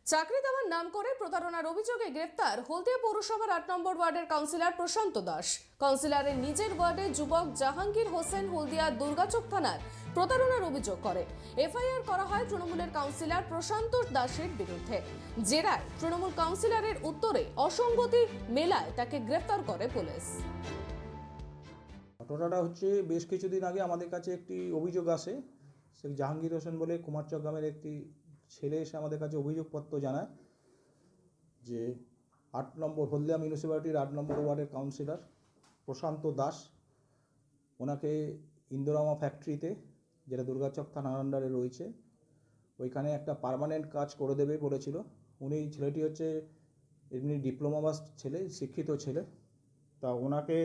চাকরি দেওয়ার নাম করে প্রতারণার অভিযোগে গ্রেফতার হলদিয়া পৌরসভার ৮ নম্বর ওয়ার্ডের কাউন্সিলর প্রশান্ত দাস। কাউন্সিলরের নিজের ওয়ার্ডে যুবক জাহাঙ্গীর হোসেন হলদিয়া দুর্গাচক থানার প্রতারণার অভিযোগ করে এফআইআর করা হয় তৃণমূলের কাউন্সিলর প্রশান্ত দাসের বিরুদ্ধে। জেরায় তৃণমূল কাউন্সিলরের উত্তরে অসঙ্গতি মেলায় তাকে গ্রেফতার করে পুলিশ। ঘটনাটা হচ্ছে বেশ কিছুদিন আগে আমাদের কাছে একটি অভিযোগ আসে। সেই জাহাঙ্গীর হোসেন বলে কুমারচক গ্রামের একটি ছেলে এসে আমাদের কাছে অভিযোগপত্র জানায় যে ৮ নম্বর হলদিয়া মিউনিসিপ্যালিটির ৮ নম্বর ওয়ার্ডের কাউন্সিলর প্রশান্ত দাস, ওনাকে ইন্দোরামা ফ্যাক্টরিতে, যেটা দুর্গাচক থানার আন্ডারে রয়েছে, ওইখানে একটা পার্মানেন্ট কাজ করে দেবে বলেছিল। উনি ছেলেটি হচ্ছে এমনি ডিপ্লোমা পাস ছেলে, শিক্ষিত ছেলে। তা ওনাকে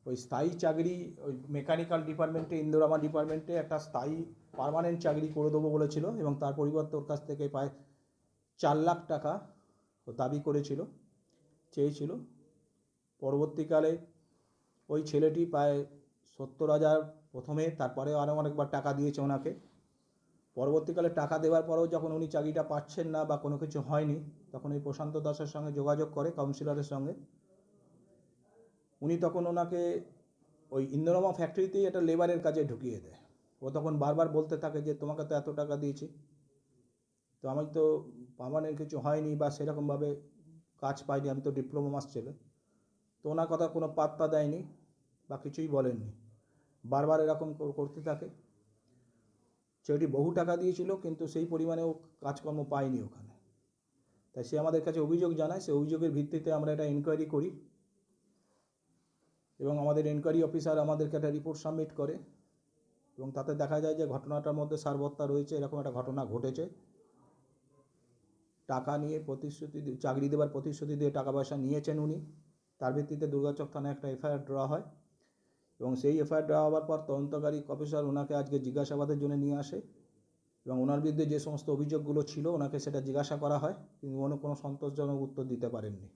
ওই স্থায়ী চাকরি, ওই মেকানিক্যাল ডিপার্টমেন্টে, ইন্দোরামা ডিপার্টমেন্টে একটা স্থায়ী পার্মানেন্ট চাকরি করে দেবো বলেছিল এবং তার পরিবর্তে ওর কাছ থেকে প্রায় ৪ লাখ টাকা ও দাবি করেছিল, চেয়েছিল। পরবর্তীকালে ওই ছেলেটি প্রায় ৭০,০০০ প্রথমে, তারপরে আরও অনেকবার টাকা দিয়েছে ওনাকে। পরবর্তীকালে টাকা দেওয়ার পরেও যখন উনি চাকরিটা পাচ্ছেন না বা কোনো কিছু হয়নি, তখন ওই প্রশান্ত দাসের সঙ্গে যোগাযোগ করে, কাউন্সিলরের সঙ্গে। উনি তখন ওনাকে ওই ইন্দোরামা ফ্যাক্টরিতেই একটা লেবারের কাজে ঢুকিয়ে দেয়। ও তখন বারবার বলতে থাকে যে তোমাকে তো এত টাকা দিয়েছি, তো আমি তো পার্মানেন্ট কিছু হয়নি বা সেরকমভাবে কাজ পাইনি, আমি তো ডিপ্লোমা মাস ছেলে। তো ওনার কথা কোনো পাত্তা দেয়নি বা কিছুই বলেননি, বারবার এরকম করতে থাকে। ছেলেটি বহু টাকা দিয়েছিল কিন্তু সেই পরিমাণেও কাজকর্ম পায়নি ওখানে। তাই সে আমাদের কাছে অভিযোগ জানায়, সেই অভিযোগের ভিত্তিতে আমরা এটা এনকোয়ারি করি এবং আমাদের এনকোয়ারি অফিসার আমাদেরকে একটা রিপোর্ট সাবমিট করে এবং তাতে দেখা যায় যে ঘটনাটার মধ্যে সারবত্তা রয়েছে, এরকম একটা ঘটনা ঘটেছে। টাকা নিয়ে প্রতিশ্রুতি, চাকরি দেওয়ার প্রতিশ্রুতি দিয়ে টাকা পয়সা নিয়েছেন উনি। তার ভিত্তিতে দুর্গাচক থানায় একটা এফআইআর দেওয়া হয় এবং সেই এফআইআর দেওয়া হওয়ার পর তদন্তকারী অফিসার ওনাকে আজকে জিজ্ঞাসাবাদের জন্য নিয়ে আসে এবং ওনার বিরুদ্ধে যে সমস্ত অভিযোগগুলো ছিল ওনাকে সেটা জিজ্ঞাসা করা হয়, কিন্তু উনি কোনো সন্তোষজনক উত্তর দিতে পারেননি।